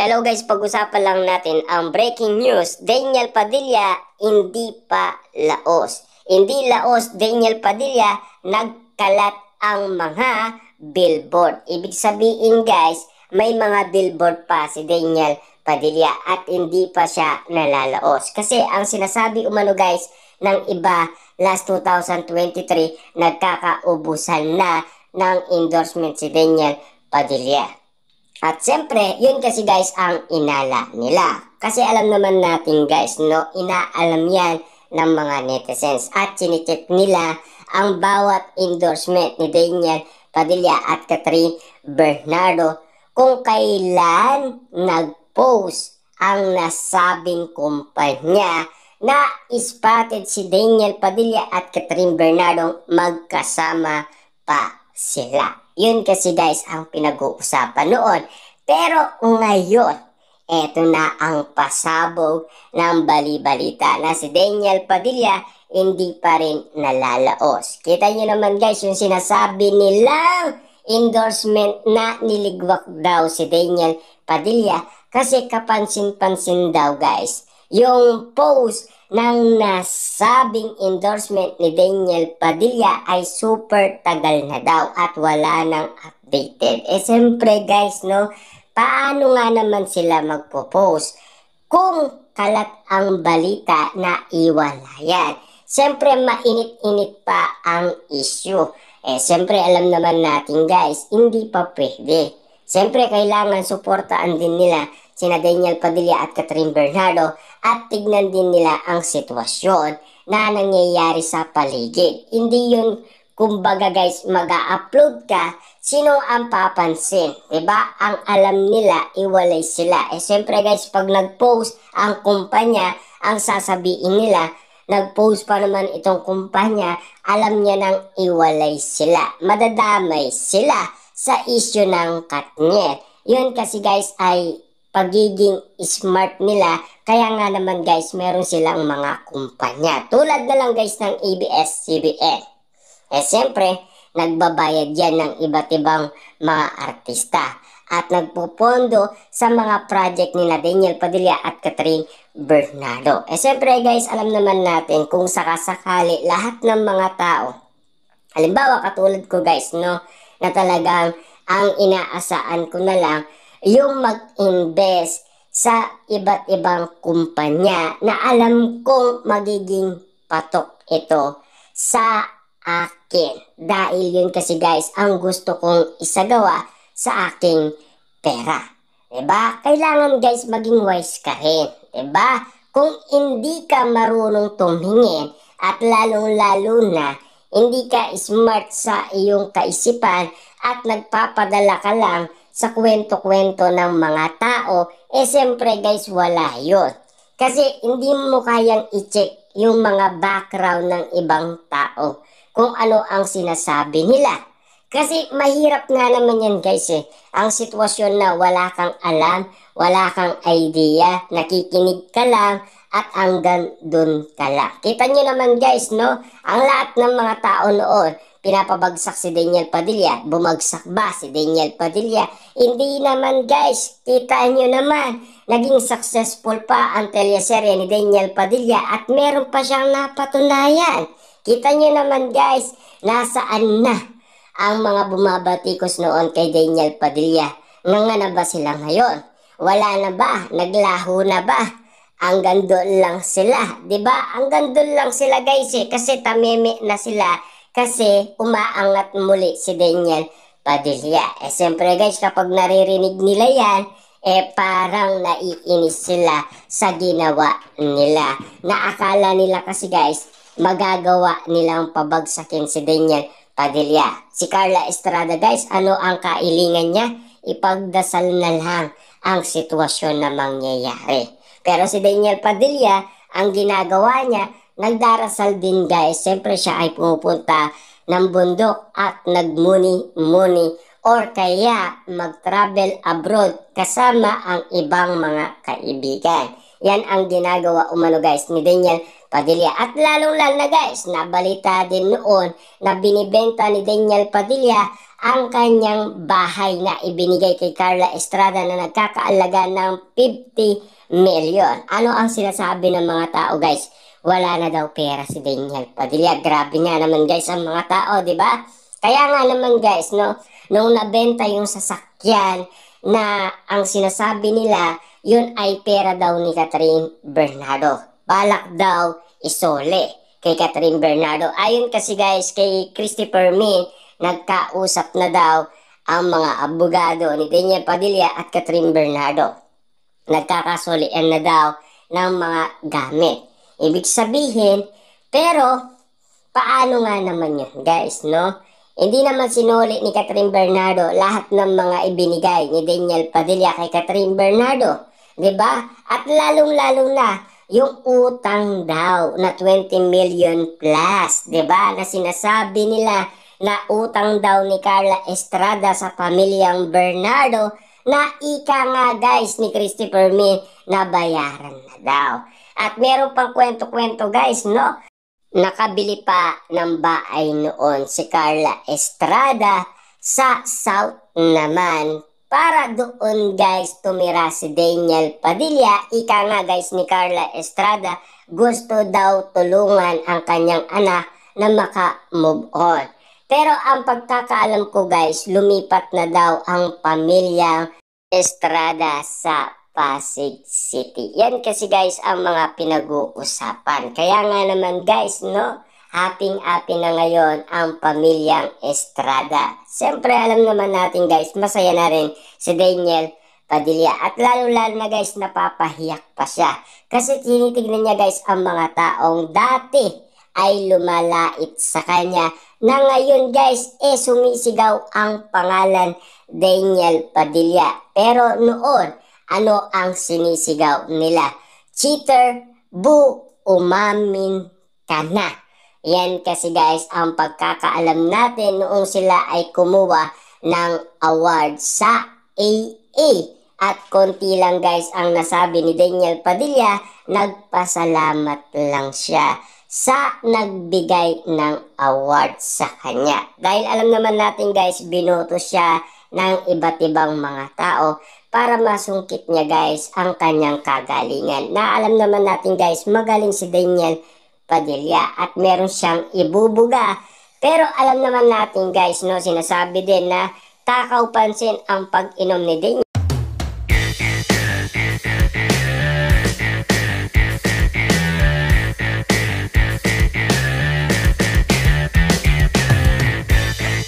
Hello guys, pag-usapan lang natin ang breaking news. Daniel Padilla hindi pa laos. Hindi laos Daniel Padilla, nagkalat ang mga billboard. Ibig sabihin guys, may mga billboard pa si Daniel Padilla at hindi pa siya nalalaos. Kasi ang sinasabi umano guys ng iba last 2023, nagkakaubusan na ng endorsement si Daniel Padilla. At siyempre, yun kasi guys ang inala nila. Kasi alam naman natin guys, no, inaalam yan ng mga netizens. At chinecheck nila ang bawat endorsement ni Daniel Padilla at Catherine Bernardo kung kailan nag-post ang nasabing kumpanya na spotted si Daniel Padilla at Catherine Bernardo magkasama pa sila. Yun kasi guys ang pinag-uusapan noon. Pero ngayon, eto na ang pasabog ng bali-balita na si Daniel Padilla hindi pa rin nalalaos. Kita nyo naman guys yung sinasabi nilang endorsement na niligwak daw si Daniel Padilla kasi kapansin-pansin daw guys yung post ng nasabing endorsement ni Daniel Padilla ay super tagal na daw at wala nang updated. Siyempre guys, no, paano nga naman sila magpo-post kung kalat ang balita na iwalayan? Siyempre mainit-init pa ang issue. Siyempre alam naman natin guys, hindi pa pwede. Siyempre kailangan suportaan din nila sina Daniel Padilla at Catherine Bernardo at tignan din nila ang sitwasyon na nangyayari sa paligid. Hindi yun, kumbaga guys, mag-a-upload ka, sino ang papansin? Diba? Ang alam nila, iwalay sila. Siyempre guys, pag nag-post ang kumpanya, ang sasabihin nila, nag-post pa naman itong kumpanya, alam niya nang iwalay sila. Madadamay sila sa issue ng Katniel. Yun kasi guys ay pagiging smart nila. Kaya nga naman guys, meron silang mga kumpanya. Tulad na lang guys ng ABS-CBN. Siyempre, nagbabayad yan ng iba't ibang mga artista. At nagpupondo sa mga project ni Daniel Padilla at Catherine Bernardo. Siyempre guys, alam naman natin kung sakasakali lahat ng mga tao. Halimbawa, katulad ko guys, no, na talagang ang inaasaan ko na lang yung mag-invest sa iba't ibang kumpanya na alam kong magiging patok ito sa akin. Dahil yun kasi guys, ang gusto kong isagawa sa aking pera. Diba? Kailangan guys maging wise ka rin. Diba? Kung hindi ka marunong tumingin at lalong-lalo na hindi ka smart sa iyong kaisipan at nagpapadala ka lang sa kwento-kwento ng mga tao, siyempre guys, wala yun. Kasi hindi mo kayang i-check yung mga background ng ibang tao kung ano ang sinasabi nila. Kasi mahirap nga naman yan guys ang sitwasyon na wala kang alam, wala kang idea, nakikinig ka lang at hanggang dun ka lang. Kita nyo naman guys, no? Ang lahat ng mga tao noon, pinapabagsak si Daniel Padilla. Bumagsak ba si Daniel Padilla? Hindi naman guys. Kita nyo naman. Naging successful pa ang teleserye ni Daniel Padilla at meron pa siyang napatunayan. Kita nyo naman guys, nasaan na ang mga bumabatikos noon kay Daniel Padilla? Nga na ba sila ngayon? Wala na ba? Naglaho na ba? Hanggang doon lang sila. Diba? Hanggang doon lang sila guys kasi tameme na sila. Kasi umaangat muli si Daniel Padilla. Siyempre guys, kapag naririnig nila yan, parang naiinis sila sa ginawa nila. Naakala nila kasi guys, magagawa nilang pabagsakin si Daniel Padilla. Si Carla Estrada guys, ano ang kailingan niya? Ipagdasal na lang ang sitwasyon na mangyayari. Pero si Daniel Padilla, ang ginagawa niya, nagdarasal din guys. Siyempre siya ay pumupunta ng bundok at nagmuni-muni or kaya mag-travel abroad kasama ang ibang mga kaibigan. Yan ang ginagawa umano guys ni Daniel Padilla. At lalong-lalo na guys, nabalita din noon na binibenta ni Daniel Padilla ang kanyang bahay na ibinigay kay Carla Estrada na nagkakaalaga ng 50 million. Ano ang sinasabi ng mga tao, guys? Wala na daw pera si Daniel Padilla. Grabe nga naman, guys, ang mga tao, di ba? Kaya nga naman, guys, no, nung nabenta yung sasakyan na ang sinasabi nila, yun ay pera daw ni Catherine Bernardo. Balak daw isole kay Catherine Bernardo. Ayon kasi, guys, kay Christopher Min, nagkausap na daw ang mga abogado ni Daniel Padilla at Catherine Bernardo. Nagkakasulian na daw ng mga gamit. Ibig sabihin, pero paano nga naman yun, guys, no? Hindi naman sinuli ni Catherine Bernardo lahat ng mga ibinigay ni Daniel Padilla kay Catherine Bernardo, 'di ba? At lalong-lalo na yung utang daw na 20 million plus, 'di ba? Na sinasabi nila na utang daw ni Carla Estrada sa pamilyang Bernardo na ika nga, guys, ni Christopher Min na bayaran na daw. At meron pang kwento-kwento, guys, no? Nakabili pa ng bahay noon si Carla Estrada sa South naman para doon, guys, tumira si Daniel Padilla. Ika nga, guys, ni Carla Estrada, gusto daw tulungan ang kanyang anak na maka-move on. Pero ang pagkakaalam ko, guys, lumipat na daw ang pamilyang Estrada sa Pasig City. Yan kasi, guys, ang mga pinag-uusapan. Kaya nga naman, guys, no, happy-happy na ngayon ang pamilyang Estrada. Siyempre, alam naman natin, guys, masaya na rin si Daniel Padilla. At lalo-lalo na, guys, napapahiyak pa siya. Kasi tinitignan niya, guys, ang mga taong dati ay lumalait sa kanya na ngayon, guys, sumisigaw ang pangalan Daniel Padilla. Pero noon, ano ang sinisigaw nila? Cheater, boo, umamin ka na. Yan kasi, guys, ang pagkakaalam natin noong sila ay kumuha ng award sa AA. At konti lang, guys, ang nasabi ni Daniel Padilla, nagpasalamat lang siya sa nagbigay ng award sa kanya. Dahil alam naman natin, guys, binoto siya ng iba't ibang mga tao para masungkit niya, guys, ang kanyang kagalingan. Na alam naman natin, guys, magaling si Daniel Padilla at meron siyang ibubuga. Pero alam naman natin, guys, no, sinasabi din na takaw pansin ang pag-inom ni Daniel.